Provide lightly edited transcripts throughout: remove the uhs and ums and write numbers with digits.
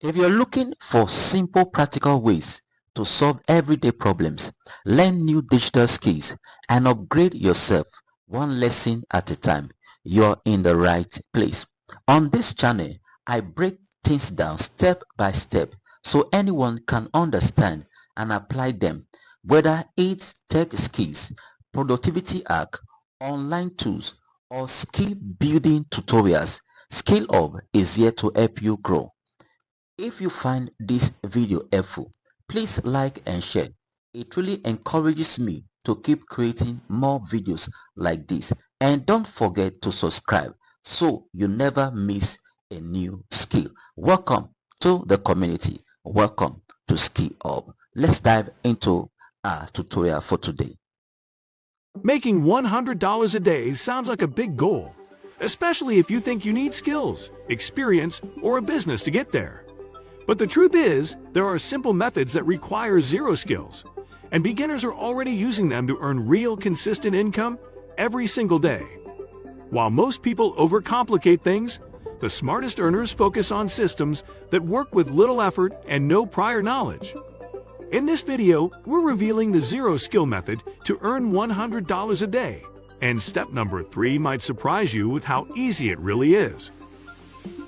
If you're looking for simple, practical ways to solve everyday problems, learn new digital skills, and upgrade yourself one lesson at a time, you're in the right place. On this channel, I break things down step by step so anyone can understand and apply them, whether it's tech skills, productivity hack, online tools, or skill building tutorials. Skill Hub is here to help you grow. If you find this video helpful, please like and share. It really encourages me to keep creating more videos like this. And don't forget to subscribe so you never miss a new skill. Welcome to the community. Welcome to Skill Hub. Let's dive into our tutorial for today. Making $100 a day sounds like a big goal, especially if you think you need skills, experience, or a business to get there. But the truth is, there are simple methods that require zero skills, and beginners are already using them to earn real, consistent income every single day. While most people overcomplicate things, the smartest earners focus on systems that work with little effort and no prior knowledge. In this video, we're revealing the zero skill method to earn $100 a day, and step number 3 might surprise you with how easy it really is.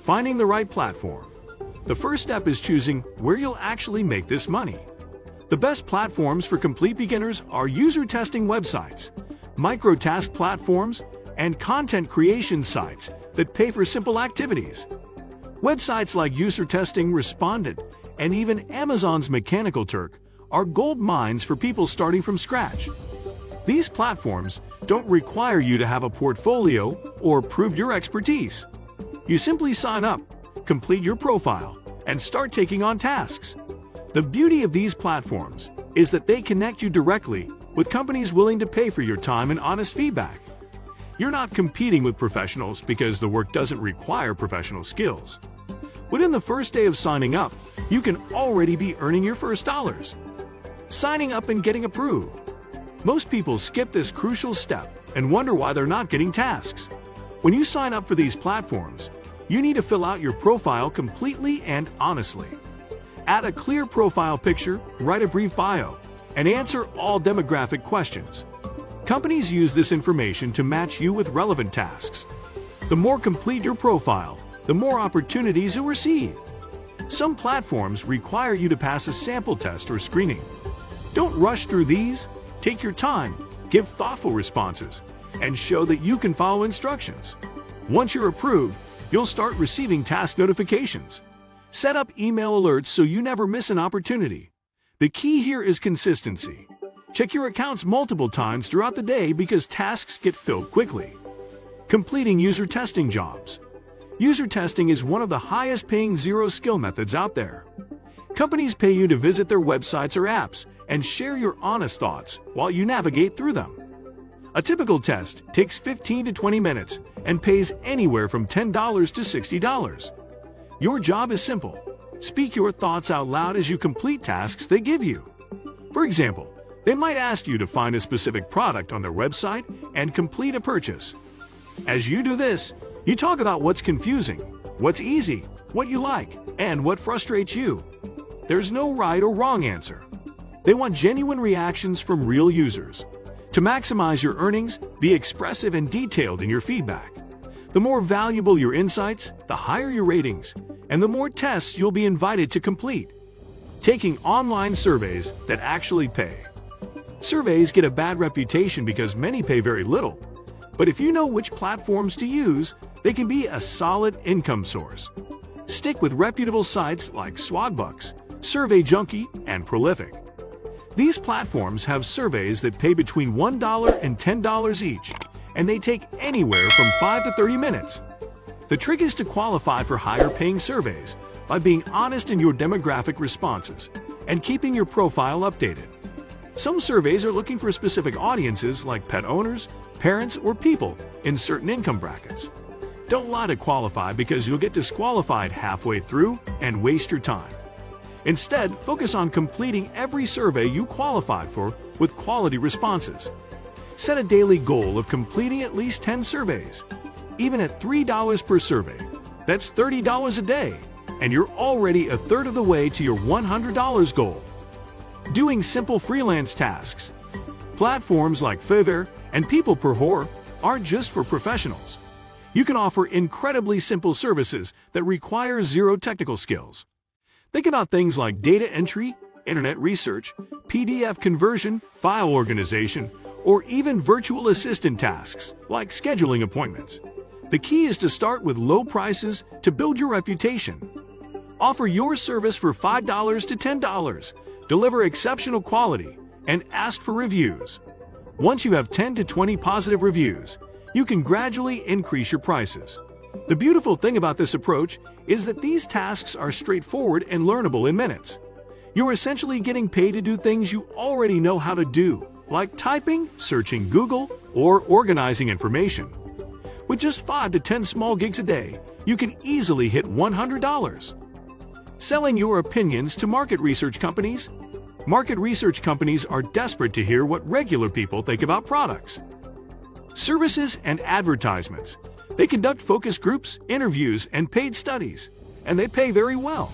Finding the right platform. The first step is choosing where you'll actually make this money. The best platforms for complete beginners are user testing websites, micro-task platforms, and content creation sites that pay for simple activities. Websites like User Testing, Respondent, and even Amazon's Mechanical Turk are gold mines for people starting from scratch. These platforms don't require you to have a portfolio or prove your expertise. You simply sign up, complete your profile, and start taking on tasks. The beauty of these platforms is that they connect you directly with companies willing to pay for your time and honest feedback. You're not competing with professionals because the work doesn't require professional skills. Within the first day of signing up, you can already be earning your first dollars. Signing up and getting approved. Most people skip this crucial step and wonder why they're not getting tasks. When you sign up for these platforms, you need to fill out your profile completely and honestly. Add a clear profile picture, write a brief bio, and answer all demographic questions. Companies use this information to match you with relevant tasks. The more complete your profile, the more opportunities you'll receive. Some platforms require you to pass a sample test or screening. Don't rush through these. Take your time, give thoughtful responses, and show that you can follow instructions. Once you're approved, you'll start receiving task notifications. Set up email alerts so you never miss an opportunity. The key here is consistency. Check your accounts multiple times throughout the day because tasks get filled quickly. Completing user testing jobs. User testing is one of the highest paying zero skill methods out there. Companies pay you to visit their websites or apps and share your honest thoughts while you navigate through them. A typical test takes 15 to 20 minutes and pays anywhere from $10 to $60. Your job is simple. Speak your thoughts out loud as you complete tasks they give you. For example, they might ask you to find a specific product on their website and complete a purchase. As you do this, you talk about what's confusing, what's easy, what you like, and what frustrates you. There's no right or wrong answer. They want genuine reactions from real users. To maximize your earnings, be expressive and detailed in your feedback. The more valuable your insights, the higher your ratings, and the more tests you'll be invited to complete. Taking online surveys that actually pay. Surveys get a bad reputation because many pay very little. But if you know which platforms to use, they can be a solid income source. Stick with reputable sites like Swagbucks, Survey Junkie, and Prolific. These platforms have surveys that pay between $1 and $10 each, and they take anywhere from 5 to 30 minutes. The trick is to qualify for higher paying surveys by being honest in your demographic responses and keeping your profile updated. Some surveys are looking for specific audiences like pet owners, parents, or people in certain income brackets. Don't lie to qualify because you'll get disqualified halfway through and waste your time. Instead, focus on completing every survey you qualified for with quality responses. Set a daily goal of completing at least 10 surveys. Even at $3 per survey, that's $30 a day. and you're already a third of the way to your $100 goal. Doing simple freelance tasks. Platforms like Fiverr and People Per Hour aren't just for professionals. You can offer incredibly simple services that require zero technical skills. Think about things like data entry, internet research, PDF conversion, file organization, or even virtual assistant tasks like scheduling appointments. The key is to start with low prices to build your reputation. Offer your service for $5 to $10, deliver exceptional quality, and ask for reviews. Once you have 10 to 20 positive reviews, you can gradually increase your prices. The beautiful thing about this approach is that these tasks are straightforward and learnable in minutes. You're essentially getting paid to do things you already know how to do, like typing, searching Google, or organizing information. With just 5 to 10 small gigs a day, you can easily hit $100. Selling your opinions to market research companies. Market research companies are desperate to hear what regular people think about products. Services and advertisements. They conduct focus groups, interviews, and paid studies, and they pay very well.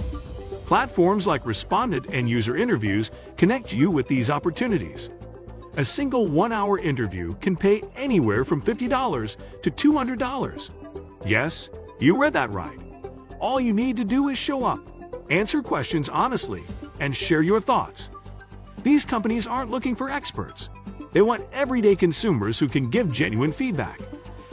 Platforms like Respondent and User Interviews connect you with these opportunities. A single one-hour interview can pay anywhere from $50 to $200. Yes, you read that right. All you need to do is show up, answer questions honestly, and share your thoughts. These companies aren't looking for experts. They want everyday consumers who can give genuine feedback.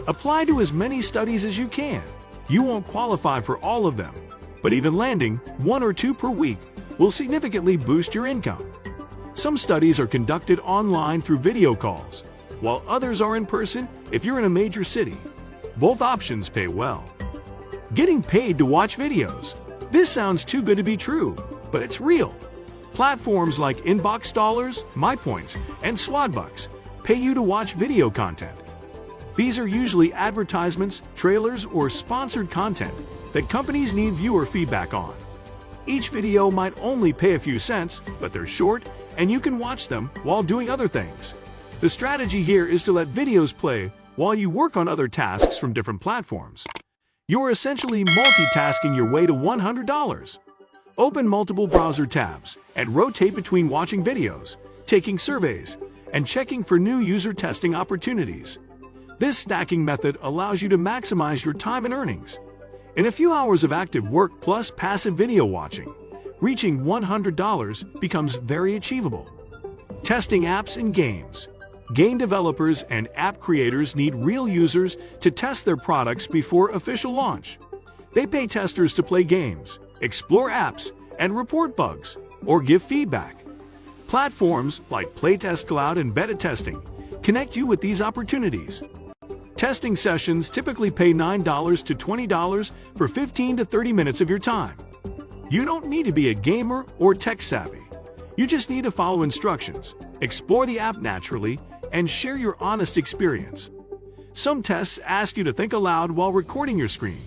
Apply to as many studies as you can. You won't qualify for all of them, but even landing 1 or 2 per week will significantly boost your income. Some studies are conducted online through video calls, while others are in person if you're in a major city. Both options pay well. Getting paid to watch videos. This sounds too good to be true, but it's real. Platforms like Inbox Dollars, MyPoints, and Swagbucks pay you to watch video content. These are usually advertisements, trailers, or sponsored content that companies need viewer feedback on. Each video might only pay a few cents, but they're short and you can watch them while doing other things. The strategy here is to let videos play while you work on other tasks from different platforms. You're essentially multitasking your way to $100. Open multiple browser tabs and rotate between watching videos, taking surveys, and checking for new user testing opportunities. This stacking method allows you to maximize your time and earnings. In a few hours of active work plus passive video watching, reaching $100 becomes very achievable. Testing apps and games. Game developers and app creators need real users to test their products before official launch. They pay testers to play games, explore apps, and report bugs, or give feedback. Platforms like Playtest Cloud and beta testing connect you with these opportunities. Testing sessions typically pay $9 to $20 for 15 to 30 minutes of your time. You don't need to be a gamer or tech savvy. You just need to follow instructions, explore the app naturally, and share your honest experience. Some tests ask you to think aloud while recording your screen,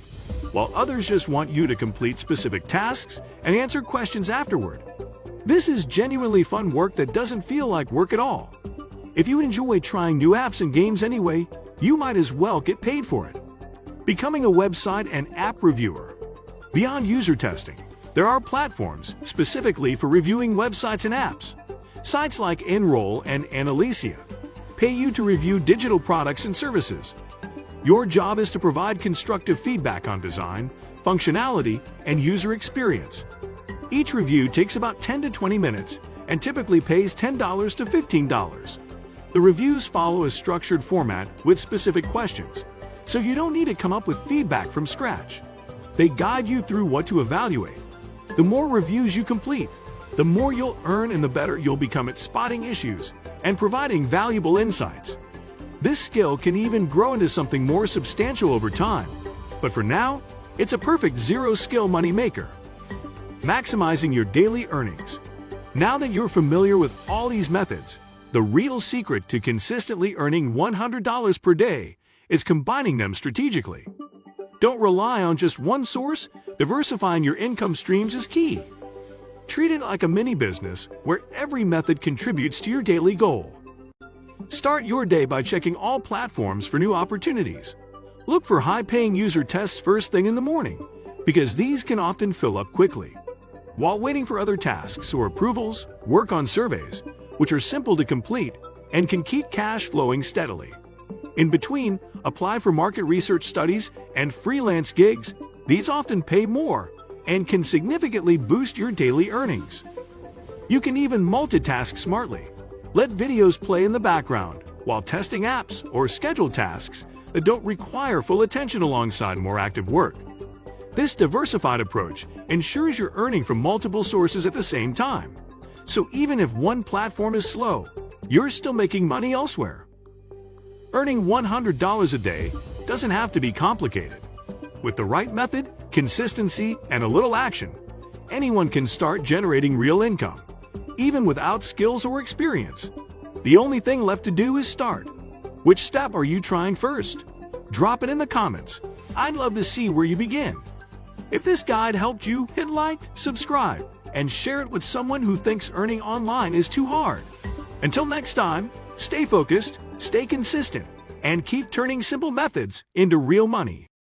while others just want you to complete specific tasks and answer questions afterward. This is genuinely fun work that doesn't feel like work at all. If you enjoy trying new apps and games anyway, you might as well get paid for it. Becoming a website and app reviewer. Beyond user testing, there are platforms specifically for reviewing websites and apps. Sites like Enroll and Analysia pay you to review digital products and services. Your job is to provide constructive feedback on design, functionality, and user experience. Each review takes about 10 to 20 minutes and typically pays $10 to $15. The reviews follow a structured format with specific questions, so you don't need to come up with feedback from scratch. They guide you through what to evaluate. The more reviews you complete, the more you'll earn and the better you'll become at spotting issues and providing valuable insights. This skill can even grow into something more substantial over time, but for now, it's a perfect zero-skill money maker. Maximizing your daily earnings. Now that you're familiar with all these methods, the real secret to consistently earning $100 per day is combining them strategically. Don't rely on just one source. Diversifying your income streams is key. Treat it like a mini business where every method contributes to your daily goal. Start your day by checking all platforms for new opportunities. Look for high-paying user tests first thing in the morning. because these can often fill up quickly. While waiting for other tasks or approvals, work on surveys, which are simple to complete and can keep cash flowing steadily. In between, apply for market research studies and freelance gigs. These often pay more and can significantly boost your daily earnings. You can even multitask smartly. Let videos play in the background while testing apps or schedule tasks that don't require full attention alongside more active work. This diversified approach ensures you're earning from multiple sources at the same time. So even if one platform is slow, you're still making money elsewhere. Earning $100 a day doesn't have to be complicated. With the right method, consistency, and a little action, anyone can start generating real income, even without skills or experience. The only thing left to do is start. Which step are you trying first? Drop it in the comments. I'd love to see where you begin. If this guide helped you, hit like, subscribe, and share it with someone who thinks earning online is too hard. Until next time, stay focused, stay consistent, and keep turning simple methods into real money.